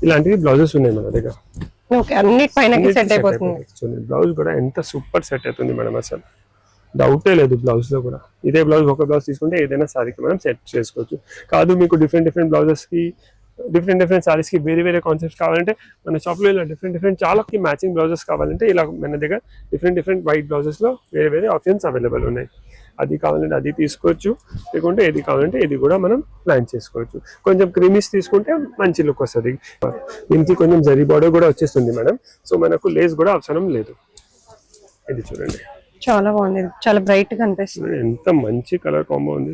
ఇలాంటివి బ్లౌజెస్ ఉన్నాయి మన దగ్గర. ఓకే, అన్నిటిపైన సెట్ అయిపోతుంది. చూడండి బ్లౌజ్ కూడా ఎంత సూపర్ సెట్ అవుతుంది మేడం, అసలు డౌటే లేదు బ్లౌజ్ లో కూడా. ఇదే బ్లౌజ్ ఒక బ్లౌజ్ తీసుకుంటే ఏదైనా సారీకి మనం సెట్ చేసుకోవచ్చు. కాదు మీకు డిఫరెంట్ బ్లౌజెస్ కి డిఫరెంట్ సారీస్ కి వేరే వేరే కాన్సెప్ట్స్ కావాలంటే మన షాప్ లో ఇలా డిఫరెంట్ చాలా మ్యాచింగ్ బ్లౌజెస్ కావాలంటే ఇలా మన దగ్గర డిఫరెంట్ వైట్ బ్లౌజెస్ లో వేరే ఆప్షన్స్ అవైలబుల్ ఉన్నాయి. అది కావాలంటే అది తీసుకోవచ్చు, లేకుంటే ఏది కావాలంటే ఇది కూడా మనం ప్లాన్ చేసుకోవచ్చు. కొంచెం క్రీమీస్ తీసుకుంటే మంచి లుక్ వస్తుంది. దీనికి కొంచెం జరీ బార్డర్ కూడా వచ్చేస్తుంది మేడం. సో మనకు లేస్ కూడా అవసరం లేదు. ఇది చూడండి చాలా బాగుంది, చాలా బ్రైట్ గా అనిపిస్తుంది. ఎంత మంచి కలర్ కాంబో ఉంది,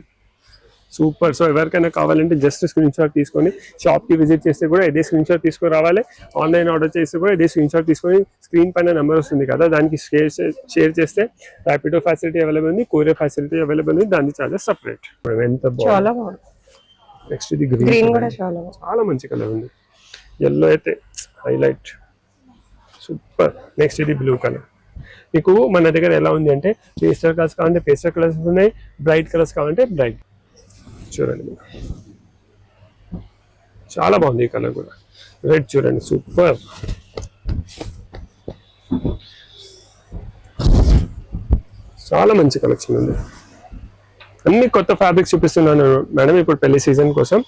సూపర్. సో ఎవరికైనా కావాలంటే జస్ట్ స్క్రీన్ షాట్ తీసుకొని షాప్ కి విజిట్ చేస్తే కూడా ఇదే స్క్రీన్ షాట్ తీసుకొని రావాలి. ఆన్లైన్ ఆర్డర్ చేస్తే కూడా ఇదే స్క్రీన్ షాట్ తీసుకొని స్క్రీన్ పైన నెంబర్ వస్తుంది కదా, దానికి షేర్ చేస్తే ర్యాపిడో ఫెసిలిటీ అవైలబుల్ ఉంది, కొరియర్ ఫెసిలిటీ అవైలబుల్ ఉంది, దాని చార్జెస్ సపరేట్. ఎంత బాగుంది. నెక్స్ట్ ఇది గ్రీన్ కూడా చాలా మంచి కలర్ ఉంది. ఎల్లో అయితే హైలైట్, సూపర్. నెక్స్ట్ ఇది బ్లూ కలర్. మీకు మన దగ్గర ఎలా ఉంది అంటే పేస్టల్ కలర్స్ కావాలంటే పేస్టల్ కలర్స్ ఉన్నాయి, బ్రైట్ కలర్స్ కావాలంటే బ్రైట్. చూడండి చాలా బాగుంది ఈ కలర్ కూడా. రెడ్ చూడండి సూపర్. చాలా మంచి కలెక్షన్ ఉంది. అన్ని కొత్త ఫ్యాబ్రిక్స్ చూపిస్తున్నాను మేడం ఇప్పుడు పెళ్లి సీజన్ కోసం.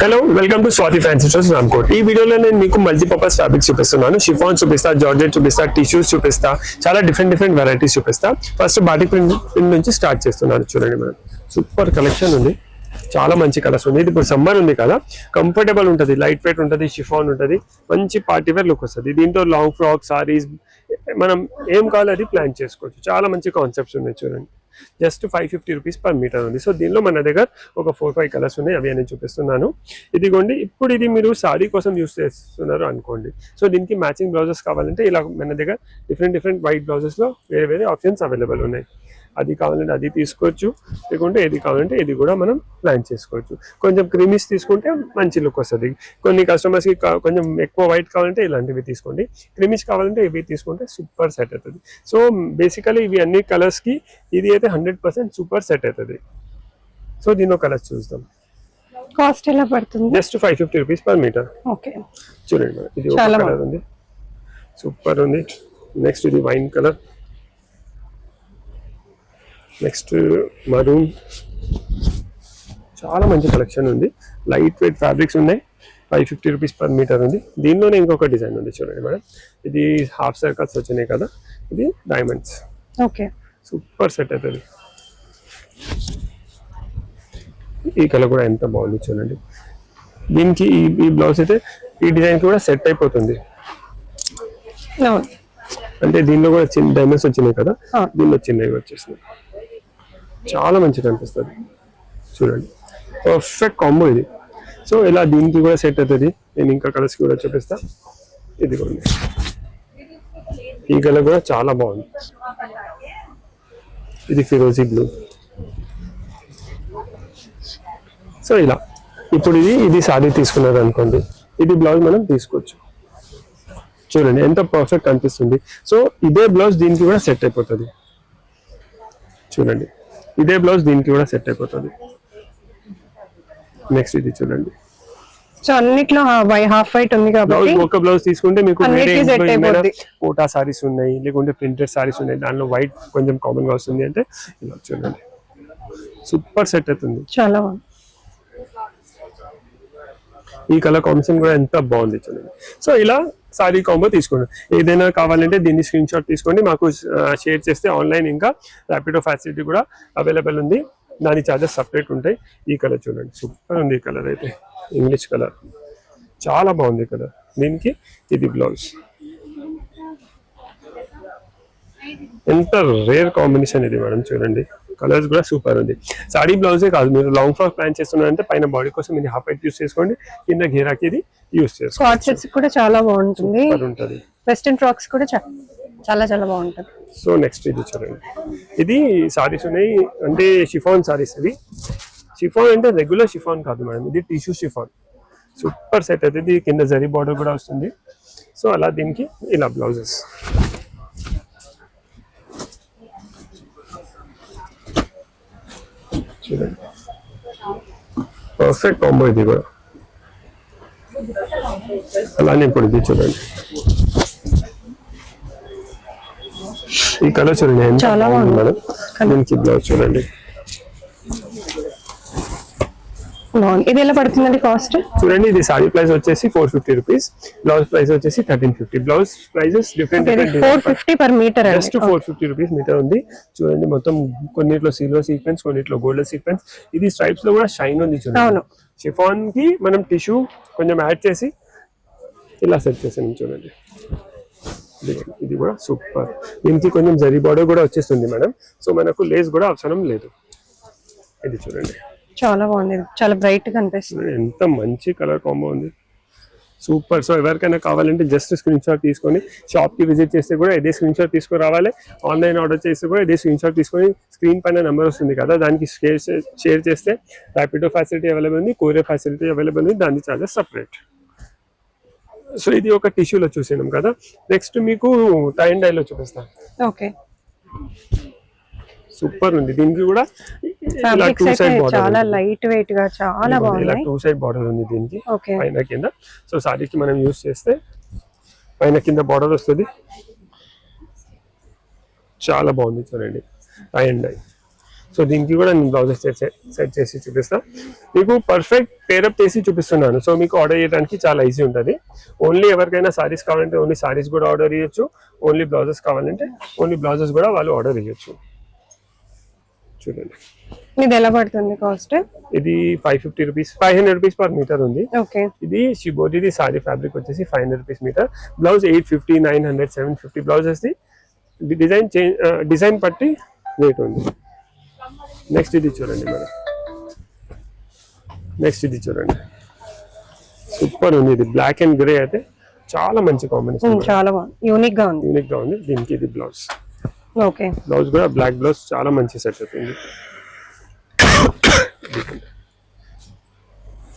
Hello, welcome to Swathi fancy stores Ramkot. ఈ వీడియోలో నేను మీకు మల్టీపర్పస్ ఫ్యాబ్రిక్స్ చూపిస్తున్నాను. షిఫాన్ చూపిస్తా, జార్జెట్ చూపిస్తా, టిష్యూస్ చూపిస్తా, చాలా డిఫరెంట్ వెరైటీస్ చూపిస్తా. ఫస్ట్ బాటిక్ ప్రింట్ నుంచి స్టార్ట్ చేస్తున్నాను. చూడండి మేడం సూపర్ కలెక్షన్ ఉంది, చాలా మంచి కలర్స్ ఉంది. ఇది ఇప్పుడు సమ్మర్ ఉంది కదా, కంఫర్టబుల్ ఉంటుంది, లైట్ వెయిట్ ఉంటుంది, షిఫాన్ ఉంటుంది, మంచి పార్టీ వేర్ లుక్ వస్తుంది. దీంట్లో లాంగ్ ఫ్రాక్ సారీస్ మనం ఏం కావాలో అది ప్లాన్ చేసుకోవచ్చు. చాలా మంచి కాన్సెప్ట్స్ ఉన్నాయి. చూడండి జస్ట్ 550 రూపీస్ పర్ మీటర్ ఉంది. సో దీనిలో మన దగ్గర ఒక 4-5 కలర్స్ ఉన్నాయి, అవి నేను చూపిస్తున్నాను. ఇదిగోండి, ఇప్పుడు ఇది మీరు సారీ కోసం యూస్ చేస్తున్నారు అనుకోండి. సో దీనికి మ్యాచింగ్ బ్లౌజెస్ కావాలంటే ఇలా మన దగ్గర డిఫరెంట్ వైట్ బ్లౌజెస్ లో వేరే ఆప్షన్స్ అవైలబుల్ ఉన్నాయి. అది కావాలంటే అది తీసుకోవచ్చు, లేకుంటే ఏది కావాలంటే ఇది కూడా మనం ప్లాన్ చేసుకోవచ్చు. కొంచెం క్రీమీస్ తీసుకుంటే మంచి లుక్ వస్తుంది. కొన్ని కస్టమర్స్ కి కొంచెం ఎక్కువ వైట్ కావాలంటే ఇలాంటివి తీసుకోండి, క్రీమీస్ కావాలంటే ఇవి తీసుకుంటే సూపర్ సెట్ అవుతుంది. సో బేసికలీ ఇవి అన్ని కలర్స్ కి ఇది అయితే 100% సూపర్ సెట్ అవుతుంది. సో దీనిలో కలర్స్ చూద్దాం. కాస్ట్ ఎలా పడుతుంది? Just 550 rupees per metre. Okay, చూడండి ఇది ఒక కలర్ ఉంది, సూపర్ ఉంది. నెక్స్ట్ ఇది వైన్ కలర్, నెక్స్ట్ మరూన్. చాలా మంచి కలెక్షన్ ఉంది, లైట్ వెయిట్ ఫ్యాబ్రిక్స్ ఉన్నాయి. 550 రూపీస్ పర్ మీటర్ ఉంది. దీనిలోనే ఇంకొక డిజైన్ ఉంది చూడండి మేడం. ఇది హాఫ్ సర్కిల్స్ వచ్చినాయి కదా, ఇది డైమండ్స్. ఓకే, సూపర్ సెట్ అవుతుంది. ఈ కలర్ కూడా ఎంత బాగుంది చూడండి. దీనికి ఈ బ్లౌజ్ అయితే ఈ డిజైన్ కూడా సెట్ అయిపోతుంది. అంటే దీనిలో కూడా చిన్న డైమండ్స్ వచ్చినాయి కదా, దీనిలో చిన్నవి వచ్చేసినాయి. చాలా మంచిగా అనిపిస్తుంది. చూడండి పర్ఫెక్ట్ కాంబో ఇది. సో ఇలా దీనికి కూడా సెట్ అవుతుంది. నేను ఇంకా కలర్స్ కూడా చూపిస్తా. ఇదిగోండి, ఈ కలర్ కూడా చాలా బాగుంది. ఇది ఫిరోజీ బ్లూ. సో ఇలా ఇప్పుడు ఇది సారీ తీసుకున్నారు అనుకోండి, ఇది బ్లౌజ్ మనం తీసుకోవచ్చు. చూడండి ఎంత పర్ఫెక్ట్ అనిపిస్తుంది. సో ఇదే బ్లౌజ్ దీనికి కూడా సెట్ అయిపోతుంది. చూడండి ఇదే బ్లౌజ్ దీనికి కూడా సెట్ అయిపోతుంది. నెక్స్ట్ ఇది చూడండి. సో అన్నిట్లో హాఫ్ వైట్ ఉంది కాబట్టి ఒక బ్లౌజ్ తీసుకుంటే మీకు కోటా సారీస్ ఉన్నాయి, లేకుంటే ప్రింటెడ్ సారీస్ ఉన్నాయి, దానిలో వైట్ కొంచెం కామన్ గా వస్తుంది అంటే ఇలా చూడండి సూపర్ సెట్ అవుతుంది. చాలా బాగుంది. ఈ కలర్ కాంబినేషన్ కూడా ఎంత బాగుంది చూడండి. సో ఇలా సారీ కాంబో తీసుకోండి. ఏదైనా కావాలంటే దీన్ని స్క్రీన్ షాట్ తీసుకోండి, మాకు షేర్ చేస్తే ఆన్లైన్ ఇంకా ర్యాపిడో ఫెసిలిటీ కూడా అవైలబుల్ ఉంది, దాని చార్జెస్ సపరేట్ ఉంటాయి. ఈ కలర్ చూడండి సూపర్ ఉంది. ఈ కలర్ అయితే ఇంగ్లీష్ కలర్ చాలా బాగుంది కలర్. దీనికి ఇది బ్లౌజ్. ఎంత రేర్ కాంబినేషన్ ఇది మేడం. చూడండి కలర్స్ కూడా సూపర్ ఉంది. సారీ బ్లౌజే కాదు, మీరు లాంగ్ ఫ్రాక్ ప్లాన్ చేస్తున్నారంటే పైన బాడీ కోసం ఇది హాఫ్ వైట్ యూస్ చేసుకోండి, కింద ఘేరాకి ఇది యూస్ చేసుకోండి. కూడా చాలా బాగుంటుంది. ఉంటుంది. వెస్టర్న్ ఫ్రాక్స్ కూడా చాలా బాగుంటుంది. సో నెక్స్ట్ ఇది చూడండి. ఇది సారీస్ ఉన్నాయి అంటే షిఫాన్ సారీస్. ఇది షిఫాన్ అంటే రెగ్యులర్ షిఫాన్ కాదు మేడం, ఇది టిష్యూ షిఫాన్. సూపర్ సెట్ అవుతుంది. కింద జరీ బార్డర్ కూడా వస్తుంది. సో అలా దీనికి ఇలా బ్లౌజెస్. చూడండి పర్ఫెక్ట్ కాంబో ఇది కూడా. అలానే ఇప్పుడు ఇది చూడండి, ఈ కలర్ చూడండి ఎంత చాలా బాగుంది బాగుంది. మేడం. దీనికి బ్లౌజ్ చూడండి, బాగుంది. ఇది ఎలా పడుతుందండి కాస్ట్? చూడండి ఇది సారీ ప్రైస్ వచ్చేసి 450 రూపీస్, బ్లౌజ్ ప్రైస్ వచ్చేసి 1350. Blouse prices different 450 per metre అండి. జస్ట్ 450 రూపీస్ మీటర్ ఉంది. చూడండి మొత్తం కొన్నిట్లో సిల్వర్ సీక్వెన్స్, కొన్నిట్లో గోల్డ్ సీక్వెన్స్. ఇది స్ట్రైప్స్ లో కూడా షైన్ ఉంది చూడండి. అవును. షిఫాన్ కి మనం టిష్యూ కొంచెం యాడ్ చేసి ఇలా సెట్ చేసాను చూడండి. ఇది కూడా సూపర్. దీనికి కొంచెం జరీ బార్డర్ కూడా వచ్చేస్తుంది మేడం. సో మనకు లేస్ కూడా అవసరం లేదు. ఇది చూడండి చాలా బాగుంది, చాలా బ్రైట్ గా అనిపిస్తుంది. ఎంత మంచి కలర్ కాంబో ఉంది, సూపర్. సో ఎవరికైనా కావాలంటే జస్ట్ స్క్రీన్ షాట్ తీసుకొని షాప్ కి విజిట్ చేస్తే కూడా ఇదే స్క్రీన్ షాట్ తీసుకొని రావాలి. ఆన్లైన్ ఆర్డర్ చేస్తే కూడా ఇదే స్క్రీన్ షాట్ తీసుకొని స్క్రీన్ పైన నెంబర్ వస్తుంది కదా, దానికి షేర్ చేస్తే ర్యాపిడో ఫెసిలిటీ అవైలబుల్ ఉంది, కొరియర్ ఫెసిలిటీ అవైలబుల్ ఉంది, దాని చార్జెస్ సపరేట్. సో ఇది ఒక టిష్యూలో చూసినాం కదా. నెక్స్ట్ మీకు టై అండ్ డైలో చూపిస్తాను. ఓకే, సూపర్ ఉంది. దీనికి కూడా ఇలా ఫ్యాబ్రిక్స్ టూ అయితే సైడ్ బార్డర్, చాలా లైట్ వెయిట్ గా చాలా ఇలా బాగున్నాయి. టూ సైడ్ బార్డర్ ఉంది దీనికి ఓకే, పైన కింద. సో సారీకి మనం యూస్ చేస్తే పైన కింద బార్డర్ వస్తుంది. చాలా బాగుంది చూడండి, టై అండ్ డై. సో దీనికి కూడా నేను బ్లౌజెస్ సెట్ చేసి చూపిస్తా. మీకు పర్ఫెక్ట్ పేరప్ చేసి చూపిస్తున్నాను. సో మీకు ఆర్డర్ చేయడానికి చాలా ఈజీ ఉంటుంది. ఓన్లీ ఎవరికైనా సారీస్ కావాలంటే ఓన్లీ సారీస్ కూడా ఆర్డర్ చేయొచ్చు, ఓన్లీ బ్లౌజెస్ కావాలంటే ఓన్లీ బ్లౌజెస్ కూడా వాళ్ళు ఆర్డర్ చేయొచ్చు. చూడండి ఇది ఎలా పడుతుంది కాస్ట్? ఇది 550 రూపీస్, 500 రూపీస్ పర్ మీటర్ ఉంది. ఓకే, ఇది షిబోరిది సారీ ఫ్యాబ్రిక్ వచ్చేసి 500 రూపీస్ మీటర్. బ్లౌజ్ 850, 900, 750 బ్లౌజెస్ ది డిజైన్ పట్టి రేట్ ఉంది. నెక్స్ట్ ఇది చూడండి మేడం, నెక్స్ట్ ఇది చూడండి, సూపర్ ఉంది. ఇది బ్లాక్ అండ్ గ్రే అయితే చాలా మంచి కాంబినేషన్, చాలా బాగుంది, యూనిక్ గా ఉంది. యూనిక్ గా ఉంది. దీనికి ఇది బ్లౌజ్, ఓకే, బ్లౌజ్ కూడా బ్లాక్ బ్లౌజ్ చాలా మంచి సెట్ అవుతుంది.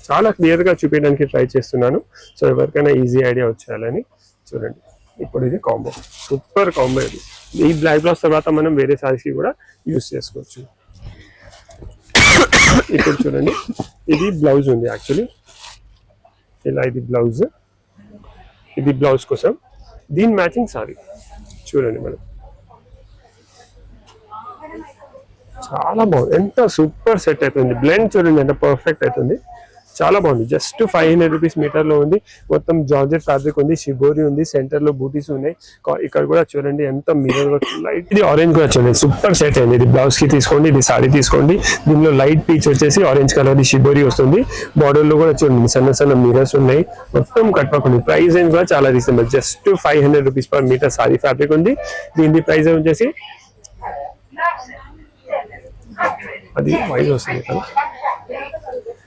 చాలా క్లియర్ గా చూపించడానికి ట్రై చేస్తున్నాను. సో ఎవరికైనా ఈజీ ఐడియా వచ్చేయాలని. చూడండి ఇప్పుడు ఇది కాంబో, సూపర్ కాంబో. ఇది ఈ బ్లాక్ బ్లౌజ్ తర్వాత మనం వేరే సారీస్ కి కూడా యూస్ చేసుకోవచ్చు. ఇప్పుడు చూడండి ఇది బ్లౌజ్ ఉంది యాక్చువల్లీ, ఇలా ఇది బ్లౌజ్, ఇది బ్లౌజ్ కోసం దీని మ్యాచింగ్ సారీ చూడండి మేడం. చాలా బాగుంది, ఎంత సూపర్ సెట్ అవుతుంది. బ్లెండ్ చూడండి ఎంత పర్ఫెక్ట్ అవుతుంది, చాలా బాగుంది. జస్ట్ 500 రూపీస్ మీటర్ లో ఉంది. మొత్తం జార్జెట్ ఫ్యాబ్రిక్ ఉంది, షిబోరి ఉంది, సెంటర్ లో బూటీస్ ఉన్నాయి. ఇక్కడ కూడా చూడండి ఎంత మిర్రర్ వర్క్ లైట్. ఇది ఆరెంజ్ కూడా చూడండి సూపర్ సెట్ అయింది. ఇది బ్లౌజ్ కి తీసుకోండి, ఇది సారీ తీసుకోండి. దీనిలో లైట్ పీచ్ వచ్చేసి ఆరెంజ్ కలర్ షిబోరి వస్తుంది. బార్డర్ లో కూడా చూడండి సన్న సన్న మిర్రర్స్ ఉన్నాయి. మొత్తం కట్పకుంది. ప్రైస్ రేంజ్ కూడా చాలా reasonable, just 500 rupees per metre sari fabric ఉంది. దీని ప్రైస్ వచ్చేసి అది వైజ్ వస్తుంది కదా.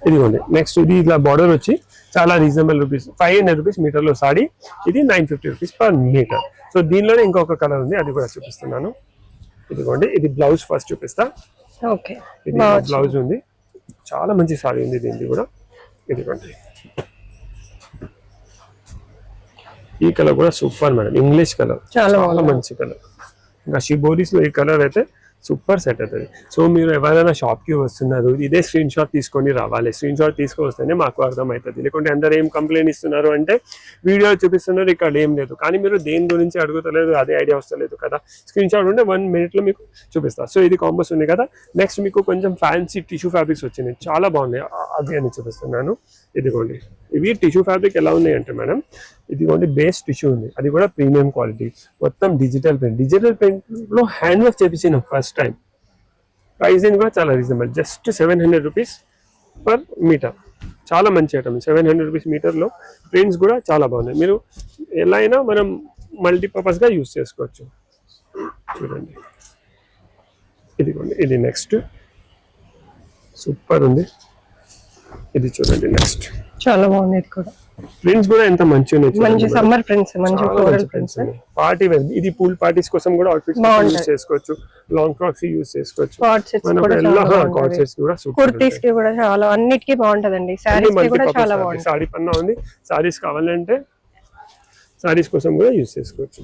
ఇదిగోండి నెక్స్ట్ ఇది ఇలా బార్డర్ వచ్చి చాలా రీజనబుల్ రూపీస్, 500 రూపీస్ మీటర్ లో సారీ. ఇది 950 రూపీస్ పర్ మీటర్. సో దీనిలోనే ఇంకొక కలర్ ఉంది, అది కూడా చూపిస్తున్నాను. ఇదిగోండి ఇది బ్లౌజ్ ఫస్ట్ చూపిస్తా. ఓకే, ఇది బ్లౌజ్ ఉంది, చాలా మంచి సారీ ఉంది దీనికి కూడా. ఇదిగోండి ఈ కలర్ కూడా సూపర్ మేడం, ఇంగ్లీష్ కలర్, చాలా మంచి కలర్. ఇంకా షిబోరీస్ లో ఈ కలర్ అయితే సూపర్ సెట్ అవుతుంది. సో మీరు ఎవరైనా షాప్ కి వస్తున్నారు, ఇదే స్క్రీన్ షాట్ తీసుకొని రావాలి. స్క్రీన్ షాట్ తీసుకొస్తేనే మాకు అర్థమవుతుంది. లేకుంటే అందరు ఏం కంప్లైంట్ ఇస్తున్నారు అంటే వీడియో చూపిస్తున్నారు, ఇక్కడ ఏం లేదు, కానీ మీరు దేని గురించి అడుగుతలేదు, అదే ఐడియా వస్తలేదు కదా. స్క్రీన్ షాట్ ఉంటే 1 minute లో మీకు చూపిస్తారు. సో ఇది కాంబోస్ ఉంది కదా. నెక్స్ట్ మీకు కొంచెం ఫ్యాన్సీ టిష్యూ ఫ్యాబ్రిక్స్ వచ్చినాయి, చాలా బాగున్నాయి, అవి అని చూపిస్తున్నాను. ఇదిగోండి ఇవి టిష్యూ ఫ్యాబ్రిక్ ఎలా ఉన్నాయి అంటే మేడం, ఇదిగోండి బేస్ టిష్యూ ఉంది, అది కూడా ప్రీమియం క్వాలిటీ, మొత్తం డిజిటల్ ప్రింట్. డిజిటల్ ప్రింట్ లో హ్యాండ్ వర్క్ చేపించిన ఫస్ట్ టైం. ప్రైస్ కూడా చాలా reasonable, just 700 rupees per metre. చాలా మంచి ఐటమ్, 700 రూపీస్ మీటర్లో. ప్రింట్స్ కూడా చాలా బాగున్నాయి. మీరు ఎలా అయినా మనం మల్టీపర్పస్గా యూజ్ చేసుకోవచ్చు. చూడండి ఇదిగోండి ఇది నెక్స్ట్, సూపర్ ఉంది. ఇది చూడండి నెక్స్ట్, చాలా బాగుంది. ఇది కూడా ప్రింట్స్ కూడా ఎంత మంచి ఉన్నాయి, మంచి సమ్మర్ ప్రింట్స్, మంచి ఫ్లోరల్ ప్రింట్స్. పార్టీ వేర్, ఇది పూల్ పార్టీస్ కోసం కూడా అవుట్ఫిట్స్ యూస్ చేసుకోవచ్చు, లాంగ్ ఫ్రాక్స్ యూస్ చేసుకోవచ్చు. కార్డ్ సెట్స్ కూడా కార్డ్ సెట్స్ కూడా సూపర్, కుర్తీస్ కి కూడా చాలా, అన్నిటికీ బాగుంటదండి. సారీస్ కి కూడా చాలా బాగుంది. సారీ పన్నా ఉంది, సారీస్ కావాలంటే సారీస్ కోసం కూడా యూస్ చేసుకోవచ్చు.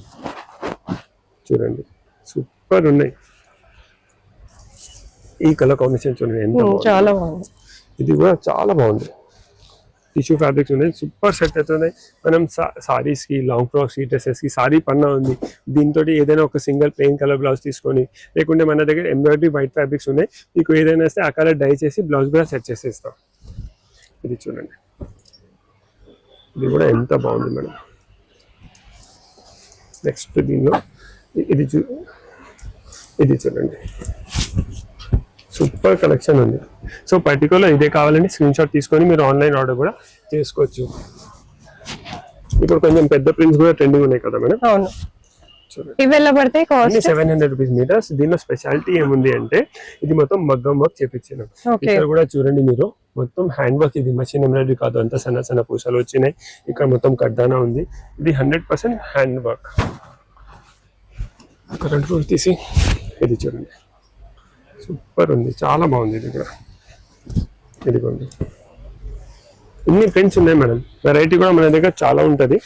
చూడండి సూపర్ ఉన్నాయి. ఈ కలర్ కాంబినేషన్ చూడండి ఎంత బాగుంది, చాలా బాగుంది. ఇది కూడా చాలా బాగుంది. టిష్యూ ఫ్యాబ్రిక్స్ ఉన్నాయి, సూపర్ సెట్ అవుతున్నాయి. మనం సారీస్కి, లాంగ్ ఫ్రాక్స్కి, డ్రెస్సెస్కి, సారీ పన్నా ఉంది. దీంతో ఏదైనా ఒక సింగిల్ ప్లెయిన్ కలర్ బ్లౌజ్ తీసుకొని, లేకుంటే మన దగ్గర ఎంబ్రాయిడరీ వైట్ ఫ్యాబ్రిక్స్ ఉన్నాయి, మీకు ఏదైనా వస్తే ఆ కలర్ డై చేసి బ్లౌజ్ కూడా సెట్ చేసేస్తాం. ఇది చూడండి, ఇది కూడా ఎంత బాగుంది మేడం. నెక్స్ట్ దీనిలో ఇది చూడండి, సూపర్ కలెక్షన్ ఉంది. సో పర్టికులర్ ఇదే కావాలంటే స్క్రీన్ షాట్ తీసుకొని మీరు ఆన్లైన్ ఆర్డర్ కూడా చేసుకోవచ్చు. ఇప్పుడు కొంచెం పెద్ద ప్రింట్స్ కూడా ట్రెండింగ్ ఉన్నాయి కదా మేడం. అవును, ఇవి ఎలా పడతాయి కాస్ట్? 700 rupees metres. దీనిలో స్పెషాలిటీ ఏముంది అంటే ఇది మొత్తం మగ్గం వర్క్ చేపించినాం. ఇక్కడ కూడా చూడండి మీరు, మొత్తం హ్యాండ్ వర్క్. ఇది మషిన్ ఎంబ్రాయిడరీ కాదు, అంత సన్న సన్న పూసలు వచ్చినాయి. ఇక్కడ మొత్తం కడ్డానా ఉంది. ఇది 100% హ్యాండ్ వర్క్. కరెంట్ కూడా తీసి ఇది చూడండి, సూపర్ ఉంది, చాలా బాగుంది. ఇది కూడా ఇదిగోండి, ఇన్ని ప్రింట్స్ ఉన్నాయి మేడం. వెరైటీ కూడా మన దగ్గర చాలా ఉంటుంది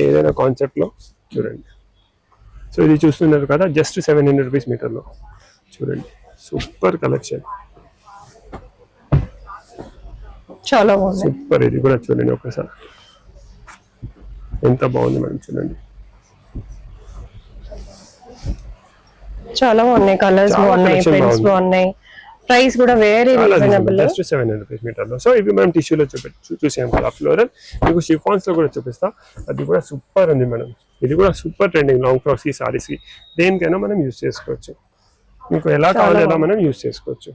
ఏదైనా కాన్సెప్ట్లో. చూడండి, సో ఇది చూస్తున్నారు కదా, జస్ట్ 700 రూపీస్ మీటర్లో. చూడండి, సూపర్ కలెక్షన్, చాలా బాగుంది, సూపర్. ఇది కూడా చూడండి ఒకసారి, ఎంత బాగుంది మేడం. చూడండి, చాలా బాగున్నాయి, కలర్స్ బాగున్నాయి, ప్రింట్స్ బాగున్నాయి. ప్రైస్ కూడా వెరీ రీజనబుల్, జస్ట్ 700 రూపీస్ మీటర్లో. సో ఇవి మనం టిష్యూలో చూసాం కదా, ఫ్లోరల్. మీకు షిఫాన్స్ లో కూడా చూపిస్తా, అది కూడా సూపర్ ఉంది మేడం. ఇది కూడా సూపర్ ట్రెండింగ్, లాంగ్ ఫ్రాక్స్ కి, సారీస్ కి, దేనికైనా మనం యూజ్ చేసుకోవచ్చు. మీకు ఎలా కావాలి అలా మనం యూజ్ చేసుకోవచ్చు.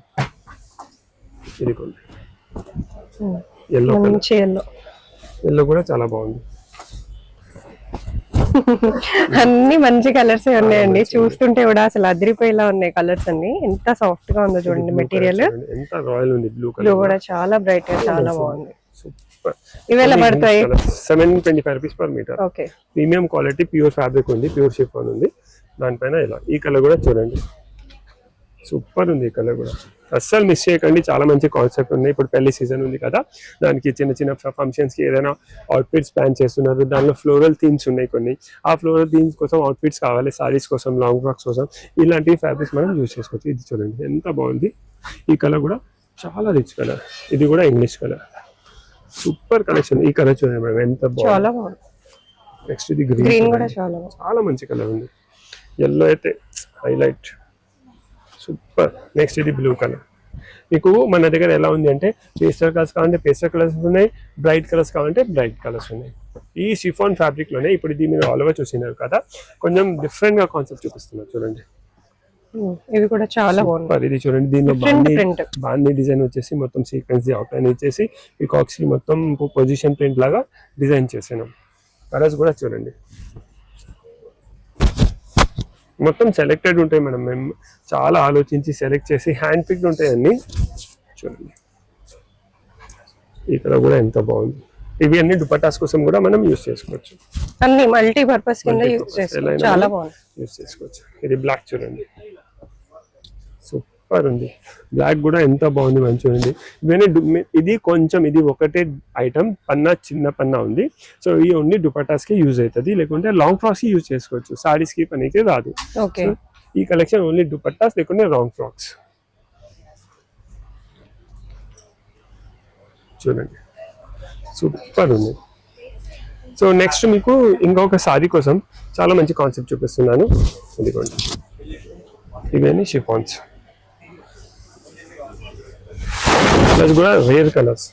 ఇది కూడా ఎల్లో ఎల్లో కూడా చాలా బాగుంది. అన్ని మంచి కలర్స్ ఉన్నాయండి, చూస్తుంటే కూడా అసలు అదిరిపోయేలా ఉన్నాయి కలర్స్ అన్ని. ఎంత సాఫ్ట్ గా ఉందో చూడండి మెటీరియల్, ఎంత రాయల్ ఉంది. బ్లూ కూడా చాలా బ్రైట్ గా చాలా బాగుంది. ఇవి ఎలా పడతాయి? 725 rupees per metre. Okay, premium quality, pure fabric ఉంది, ప్యూర్ షిఫాన్ ఉంది. దానిపైన ఇలా ఈ కలర్ కూడా చూడండి, సూపర్ ఉంది. ఈ కలర్ కూడా అస్సలు మిస్ చేయకండి, చాలా మంచి కాన్సెప్ట్ ఉన్నాయి. ఇప్పుడు పెళ్లి సీజన్ ఉంది కదా, దానికి చిన్న చిన్న ఫంక్షన్స్కి ఏదైనా అవుట్ఫిట్స్ ప్లాన్ చేస్తున్నారు, దానిలో ఫ్లోరల్ థీమ్స్ ఉన్నాయి కొన్ని. ఆ ఫ్లోరల్ థీమ్స్ కోసం అవుట్ఫిట్స్ కావాలి, సారీస్ కోసం, లాంగ్ ఫ్రాక్స్ కోసం, ఇలాంటి ఫ్యాబ్రిక్స్ మనం యూజ్ చేసుకోవచ్చు. ఇది చూడండి ఎంత బాగుంది. ఈ కలర్ కూడా చాలా రిచ్ కలర్, ఇది కూడా ఇంగ్లీష్ కలర్, సూపర్ కలెక్షన్. ఈ కలర్ చూడండి మేడం, ఎంత బాగుంది. నెక్స్ట్ ఇది గ్రీన్ కూడా చాలా మంచి కలర్ ఉంది. ఎల్లో అయితే హైలైట్, సూపర్. నెక్స్ట్ ఇది బ్లూ కలర్. మీకు మన దగ్గర ఎలా ఉంది అంటే, పేస్టల్ కలర్స్ కావాలంటే పేస్టల్ కలర్స్ ఉన్నాయి, బ్రైట్ కలర్స్ కావాలంటే బ్రైట్ కలర్స్ ఉన్నాయి. ఈ షిఫాన్ ఫ్యాబ్రిక్ లోనే ఇప్పుడు ఇది మీరు ఆల్ ఓవర్ చూసినారు కదా, కొంచెం డిఫరెంట్ గా కాన్సెప్ట్ చూపిస్తున్నారు. చూడండి, ఇది కూడా చాలా బాగుంది. ఇది చూడండి, దీనిలో బాందీ డిజైన్ వచ్చేసి మొత్తం సీక్వెన్స్ అవుట్లైన్ ఇచ్చేసి పీకాక్స్ కి మొత్తం పొజిషన్ ప్రింట్ లాగా డిజైన్ చేసినాం. కలర్స్ కూడా చూడండి, మొత్తం సెలెక్టెడ్ ఉంటాయి మేడం. మేము చాలా ఆలోచించి సెలెక్ట్ చేసి హ్యాండ్ పిక్డ్ ఉంటాయి అన్ని. చూడండి, ఇక్కడ కూడా ఎంత బాగుంది. ఇవి అన్ని దుపట్టాస్ కోసం కూడా మనం యూజ్ చేసుకోవచ్చు, అన్ని మల్టీ పర్పస్ కింద యూజ్ చేసుకోవచ్చు. ఇది బ్లాక్ చూడండి, సూపర్ ఉంది. బ్లాక్ కూడా ఎంత బాగుంది, మంచిగా ఉంది. ఇవన్నీ ఇది కొంచెం, ఇది ఒకటే ఐటమ్, పన్నా చిన్న పన్నా ఉంది. సో ఈ ఓన్లీ దుపట్టాస్ కి యూజ్ అవుతుంది, లేకుంటే లాంగ్ ఫ్రాక్స్ కి యూజ్ చేసుకోవచ్చు, సారీస్ కి పనికి రాదు. ఈ కలెక్షన్ ఓన్లీ దుపట్టాస్, లేకుంటే లాంగ్ ఫ్రాక్స్. చూడండి, సూపర్ ఉంది. సో నెక్స్ట్ మీకు ఇంకొక సారీ కోసం చాలా మంచి కాన్సెప్ట్ చూపిస్తున్నాను. ఇదిగోండి, ఇవన్నీ షిఫాన్స్, కలర్స్ కూడా రేర్ కలర్స్.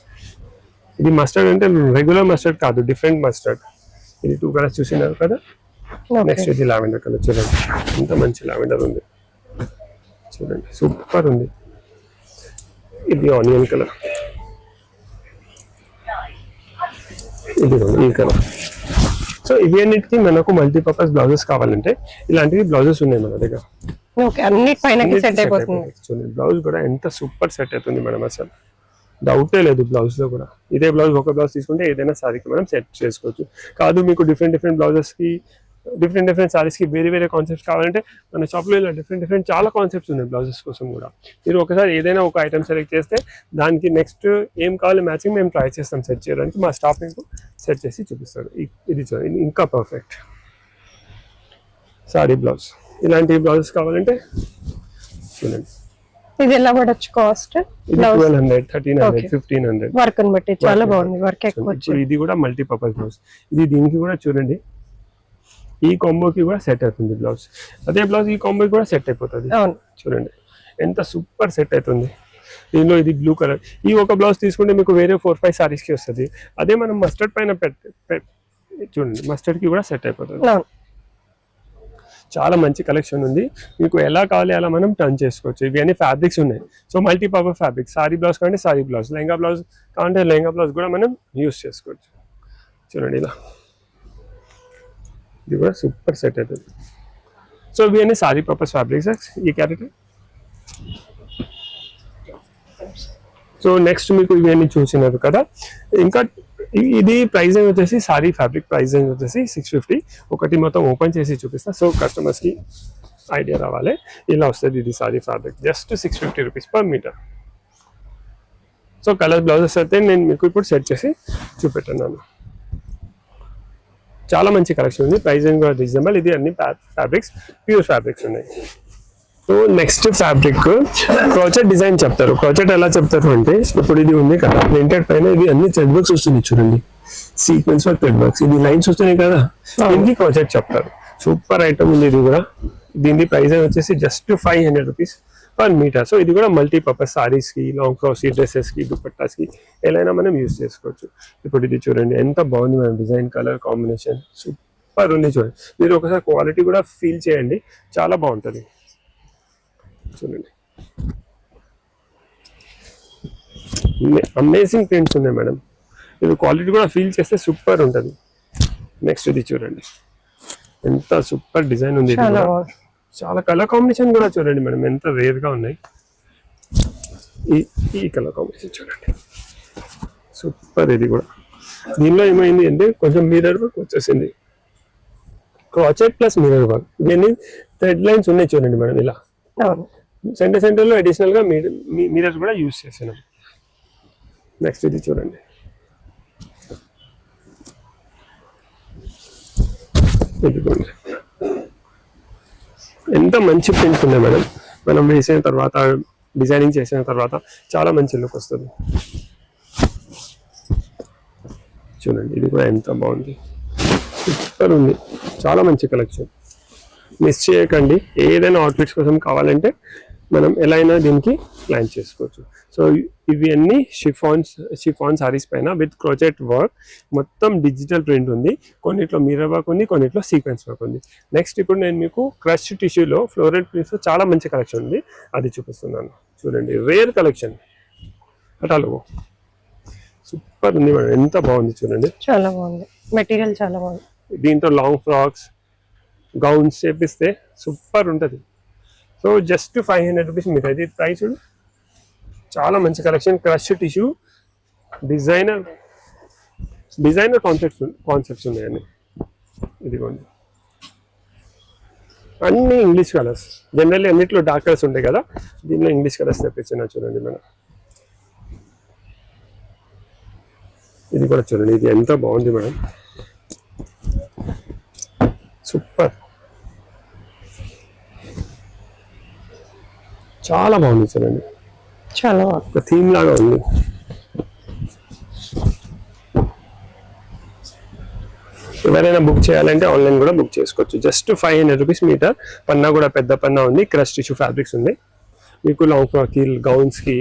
ఇది మస్టర్డ్ అంటే రెగ్యులర్ మస్టర్డ్ కాదు, డిఫరెంట్ మస్టర్డ్. ఇది 2 కలర్స్ చూసినారు కదా. నెక్స్ట్ ఇది లావెండర్ కలర్, చూడండి ఎంత మంచి లావెండర్ ఉంది. చూడండి, సూపర్ ఉంది. ఇది ఆనియన్ కలర్, ఇది ఈ కలర్. సో ఇవి అన్నిటికీ మనకు మల్టీపర్పస్ బ్లౌజెస్ కావాలంటే ఇలాంటివి బ్లౌజెస్ ఉన్నాయి మన దగ్గర. చూడండి, బ్లౌజ్ కూడా ఎంత సూపర్ సెట్ అవుతుంది మేడం, అసలు డౌటే లేదు. బ్లౌజ్ లో కూడా ఇదే బ్లౌజ్, ఒక బ్లౌజ్ తీసుకుంటే ఏదైనా సారీకి మనం సెట్ చేసుకోవచ్చు. కాదు మీకు డిఫరెంట్ బ్లౌజెస్ కి, డిఫరెంట్ సారీస్ కి వేరే కాన్సెప్ట్స్ కావాలంటే మన షాప్ లో ఇలా డిఫరెంట్ చాలా కాన్సెప్ట్స్ ఉన్నాయి బ్లౌజెస్ కోసం కూడా. మీరు ఒకసారి ఏదైనా ఒక ఐటమ్ సెలెక్ట్ చేస్తే దానికి నెక్స్ట్ ఏం కావాలి మ్యాచింగ్ మేము ట్రై చేస్తాం సెట్ చేయడానికి. మా స్టాఫ్ మీకు సెట్ చేసి చూపిస్తాడు. ఇది చూడండి, ఇంకా పర్ఫెక్ట్ సారీ బ్లౌజ్. ఇలాంటి బ్లౌజెస్ కావాలంటే చూడండి, ఇది ఎలా పడొచ్చు కాస్ట్? ఇది 1200, 1300, 1500 వర్క్ అని బట్టి చాలా బాగుంది. వర్క్ ఎక్కువ ఇప్పుడు ఇది కూడా మల్టీపర్పస్ బ్లౌజ్. ఇది దీనికి కూడా చూడండి, ఈ కాంబోకి కూడా సెట్ అవుతుంది బ్లౌజ్. అదే బ్లౌజ్ ఈ కాంబోకి కూడా సెట్ అయిపోతుంది. చూడండి ఎంత సూపర్ సెట్ అవుతుంది. దీనిలో ఇది బ్లూ కలర్, ఈ ఒక బ్లౌజ్ తీసుకుంటే మీకు వేరే 4-5 సారీస్ కి వస్తుంది. అదే మనం మస్టర్డ్ పైన చూడండి, మస్టర్డ్ కి కూడా సెట్ అయిపోతుంది. చాలా మంచి కలెక్షన్ ఉంది. మీకు ఎలా కావాలి అలా మనం టర్న్ చేసుకోవచ్చు. ఇవి అన్ని ఫ్యాబ్రిక్స్ ఉన్నాయి. So multipurpose fabric. Sorry blouse కావాలంటే సారీ బ్లౌజ్, లెహంగా బ్లౌజ్ కావాలంటే లెహంగా బ్లౌజ్ కూడా మనం యూస్ చేసుకోవచ్చు. చూడండి ఇలా, ఇది కూడా సూపర్ సెట్ అవుతుంది. సో ఇవి అన్ని సారీ పర్పస్ ఫ్యాబ్రిక్స్ ఈ క్యారెక్టర్. సో నెక్స్ట్ మీకు ఇవన్నీ చూసినారు కదా. ఇంకా ఇది ప్రైజింగ్ వచ్చేసి సారీ ఫ్యాబ్రిక్ ప్రైజింగ్ వచ్చేసి 650. ఒకటి మొత్తం ఓపెన్ చేసి చూపిస్తా, సో కస్టమర్స్ కి ఐడియా రావాలి. ఇలా వస్తుంది ఇది sari fabric, just 650 rupees per metre. So colour blouses అయితే నేను మీకు ఇప్పుడు సెట్ చేసి చూపెట్టున్నాను. చాలా మంచి కలెక్షన్ ఉంది, ప్రైజింగ్ కూడా రీజనబుల్. ఇది అన్ని ఫ్యాబ్రిక్స్ ప్యూర్ ఫ్యాబ్రిక్స్ ఉన్నాయి. So next fabric crochet design చెప్తారు. క్రోచెట్ ఎలా చెప్తారు అంటే, ఇప్పుడు ఇది ఉంది కదా ప్రింటెడ్ పైన, ఇది అన్ని థ్రెడ్ వర్క్స్ వస్తుంది చూడండి, సీక్వెన్స్ వర్క్ థ్రెడ్ వర్క్స్, ఇది లైన్స్ వస్తున్నాయి కదా, దీనికి క్రోచెట్ చెప్తారు. సూపర్ ఐటమ్ ఉంది ఇది కూడా. దీని ప్రైస్ వచ్చేసి just 500 rupees per metre. So ఇది కూడా మల్టీపర్పస్ సారీస్ కి, లాంగ్ ఫ్రాక్స్ కి, డ్రెస్సెస్ కి, దుపట్టాస్ కి ఎలా మనం యూస్ చేసుకోవచ్చు. ఇప్పుడు ఇది చూడండి ఎంత బాగుంది మన డిజైన్, కలర్ కాంబినేషన్ సూపర్ ఉంది. చూడండి మీరు ఒకసారి క్వాలిటీ కూడా ఫీల్ చేయండి, చాలా బాగుంటుంది. చూడండి అమేజింగ్ ప్రింట్స్ ఉన్నాయి మేడం. ఇది క్వాలిటీ కూడా ఫీల్ చేస్తే సూపర్ ఉంటుంది. నెక్స్ట్ ఇది చూడండి ఎంత సూపర్ డిజైన్ ఉంది. చాలా కలర్ కాంబినేషన్ కూడా చూడండి మేడం, ఎంత రేర్ గా ఉన్నాయి. ఈ కలర్ కాంబినేషన్ చూడండి సూపర్. ఇది కూడా దీనిలో ఏమైంది అంటే కొంచెం మిర్రర్ వర్క్ వచ్చేసింది, క్రాచెట్ ప్లస్ మిర్రర్ వర్క్. ఇవన్నీ థ్రెడ్ లైన్స్ ఉన్నాయి చూడండి మేడం. ఇలా సెంటర్ లో అడిషనల్ గా మిర్రర్ కూడా యూజ్ చేసినాం. నెక్స్ట్ ఇది చూడండి ఇదిగోండి ఎంత మంచి ప్రింట్స్ ఉన్నాయి మేడం. మనం వేసిన తర్వాత డిజైనింగ్ చేసిన తర్వాత చాలా మంచి లుక్ వస్తుంది. చూడండి ఇది కూడా ఎంత బాగుంది, సూపర్ ఉంది. చాలా మంచి కలెక్షన్, మిస్ చేయకండి. ఏదైనా అవుట్ఫిట్స్ కోసం కావాలంటే మనం ఎలా అయినా దీనికి ప్లాన్ చేసుకోవచ్చు. సో ఇవి అన్ని షిఫాన్ సారీస్ పైన విత్ క్రోచెట్ వర్క్, మొత్తం డిజిటల్ ప్రింట్ ఉంది. కొన్నిట్లో మిర్రర్ వర్క్ ఉంది, కొన్నిట్లో సీక్వెన్స్ వర్క్ ఉంది. నెక్స్ట్ ఇప్పుడు నేను మీకు క్రష్ టిష్యూలో ఫ్లోరల్ ప్రింట్స్ చాలా మంచి కలెక్షన్ ఉంది, అది చూపిస్తున్నాను. చూడండి రేర్ కలెక్షన్, హటాలో సూపర్ ఉంది మేడం, ఎంత బాగుంది చూడండి. చాలా బాగుంది మెటీరియల్, చాలా బాగుంది. దీంతో లాంగ్ ఫ్రాక్స్, గౌన్స్ చేపిస్తే సూపర్ ఉంటుంది. సో జస్ట్ 500 రూపీస్ మీకు అయితే ప్రైస్. చాలా మంచి collection, crush tissue, designer concepts ఉన్నాయండి. ఇదిగోండి అన్ని ఇంగ్లీష్ కలర్స్. జనరల్లీ అన్నిట్లో డార్క్ కలర్స్ ఉంటాయి కదా, దీనిలో ఇంగ్లీష్ కలర్స్ తెప్పించిన చూడండి మేడం. ఇది కూడా చూడండి, ఇది ఎంత బాగుంది మేడం, సూపర్. చాలా బాగుంది చూడండి, చాలా బాగుంది, థీమ్ లాగా ఉంది. ఎవరైనా బుక్ చేయాలంటే ఆన్లైన్ కూడా బుక్ చేసుకోవచ్చు. Just 500 rupees metre. పన్నా కూడా పెద్ద పన్నా ఉంది, క్రష్ టిష్యూ ఫ్యాబ్రిక్స్ ఉంది. మీకు లాంగ్ ఫ్రాక్కి, గౌన్స్కి,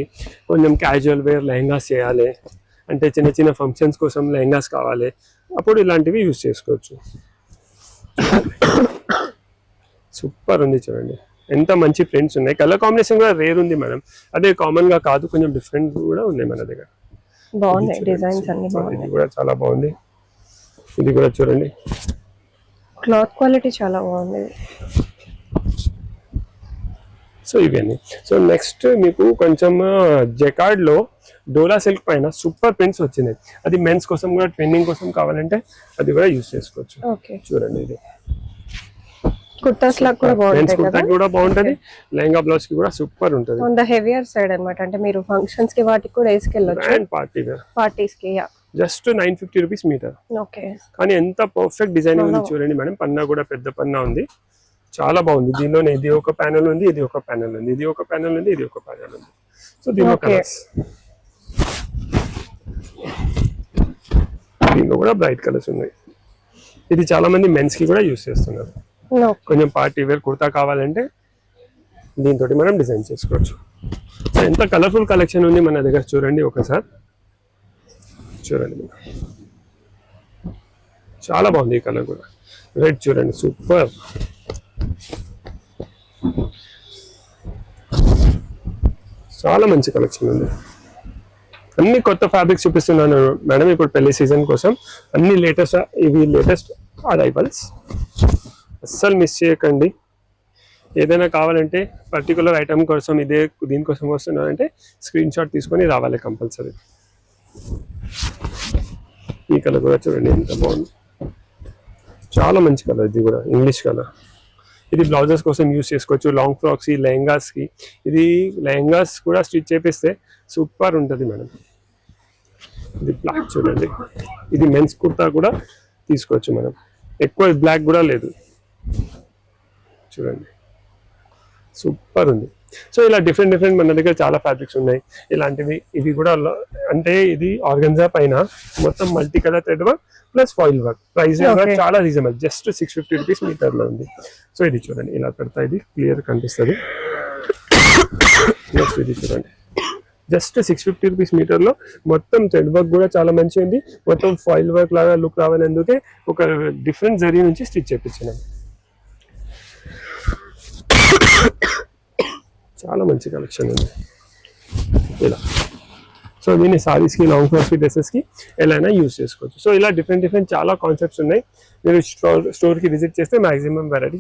కొంచెం క్యాజువల్ వేర్ లెహంగాస్ చేయాలి అంటే, చిన్న చిన్న ఫంక్షన్స్ కోసం లెహంగాస్ కావాలి, అప్పుడు ఇలాంటివి యూజ్ చేసుకోవచ్చు. సూపర్ ఉంది చూడండి, ఎంత మంచి ప్రింట్స్ ఉన్నాయి. కలర్ కాంబినేషన్ కూడా రేర్ ఉంది మేడం, అదే కామన్ గా కాదు, కొంచెం డిఫరెంట్ కూడా ఉన్నాయి మన దగ్గర. బాగున్నాయి డిజైన్స్ అన్ని బాగున్నాయి. ఇది కూడా చాలా బాగుంది, ఇది కూడా చూడండి క్లాత్ క్వాలిటీ చాలా బాగుంది. సో ఇవన్నీ. సో నెక్స్ట్ మీకు కొంచెం జకార్డ్ లో డోలా సిల్క్ పైన సూపర్ ప్రింట్స్ వచ్చినాయి. అది మెన్స్ కోసం కూడా, ట్రెండింగ్ కోసం కావాలంటే అది కూడా యూజ్ చేసుకోవచ్చు. చూడండి ఇది కుర్తాస్ లాగా కూడా బాగుంటాయి కదా, కూడా బాగుంటది. లెహంగా బ్లౌజ్ కి కూడా సూపర్ ఉంటది. ఆన్ ద హెవియర్ సైడ్ అన్నమాట, అంటే మీరు ఫంక్షన్స్ కి వాటికి కూడా వేసుకెళ్ళొచ్చు, అండ్ పార్టీస్ కి. Just 950 rupees metre. ఓకే, కానీ ఎంత పర్ఫెక్ట్ డిజైనింగ్ ఉంది చూడండి మేడం. పన్నా కూడా పెద్ద పన్నా ఉంది, చాలా బాగుంది. దీనిలోనే ఇది ఒక ప్యానెల్ ఉంది, ఇది ఒక ప్యానెల్ ఉంది, ఇది ఒక ప్యానెల్ ఉంది, ఇది ఒక ప్యానెల్ ఉంది. సో దీనిలో Okay. కలర్స్, దీనిలో కూడా బ్రైట్ కలర్స్ ఉన్నాయి. ఇది చాలా మంది మెన్స్ కి కూడా యూస్ చేస్తున్నారు. కొంచెం పార్టీ వేర్ కుర్తా కావాలంటే దీంతో మనం డిజైన్ చేసుకోవచ్చు. సో ఎంత కలర్ఫుల్ కలెక్షన్ ఉంది మన దగ్గర చూడండి ఒకసారి. చూడండి మీరు, చాలా బాగుంది ఈ కలర్ కూడా. రెడ్ చూడండి, సూపర్. చాలా మంచి కలెక్షన్ ఉంది. అన్ని కొత్త ఫ్యాబ్రిక్స్ చూపిస్తున్నాను మేడం ఇప్పుడు పెళ్లి సీజన్ కోసం. అన్ని లేటెస్ట్, ఇవి లేటెస్ట్ అరైవల్స్, అస్సలు మిస్ చేయకండి. ఏదైనా కావాలంటే పర్టికులర్ ఐటమ్ కోసం దీనికోసం వస్తున్నారంటే స్క్రీన్ షాట్ తీసుకొని రావాలి కంపల్సరీ. ఈ కలర్ కూడా చూడండి ఎంత బాగుంది, చాలా మంచి కలర్. ఇది కూడా ఇంగ్లీష్ కలర్. ఇది బ్లౌజెస్ కోసం యూస్ చేసుకోవచ్చు, లాంగ్ ఫ్రాక్స్, లెహంగాస్కి. ఇది లెహంగాస్ కూడా స్టిచ్ చేపిస్తే సూపర్ ఉంటుంది మేడం. ఇది బ్లాక్ చూడండి, ఇది మెన్స్ కుర్తా కూడా తీసుకోవచ్చు మనం. ఎక్కువ బ్లాక్ కూడా లేదు, చూడండి సూపర్ ఉంది. సో ఇలా డిఫరెంట్ మన దగ్గర చాలా ఫ్యాబ్రిక్స్ ఉన్నాయి ఇలాంటివి. ఇవి కూడా అంటే ఇది ఆర్గన్జా పైన మొత్తం multi colour thread work plus foil work. Price చాలా రీజనబుల్, జస్ట్ 650 రూపీస్ మీటర్లో ఉంది. సో ఇది చూడండి ఇలా పెడతా, ఇది క్లియర్ కనిపిస్తుంది. నెక్స్ట్ ఇది చూడండి, జస్ట్ 650 రూపీస్ మీటర్లో మొత్తం థ్రెడ్ వర్క్ కూడా చాలా మంచిగా ఉంది. మొత్తం ఫాయిల్ వర్క్ లాగా లుక్ రావాలందుకే ఒక డిఫరెంట్ జరీ నుంచి స్టిచ్ చేయించినాం. చాలా మంచి కలెక్షన్ ఉంది ఇలా. సో దీన్ని సారీస్కి, లాంగ్ ఫ్రాక్స్కి, డ్రెస్సెస్కి ఎలా అయినా యూస్ చేసుకోవచ్చు. సో ఇలా డిఫరెంట్ చాలా కాన్సెప్ట్స్ ఉన్నాయి. మీరు స్టోర్కి విజిట్ చేస్తే మాక్సిమం వెరైటీ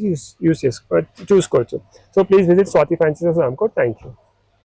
చూసుకోవచ్చు. So please visit Swathi fancy stores Ramkot. Thank you.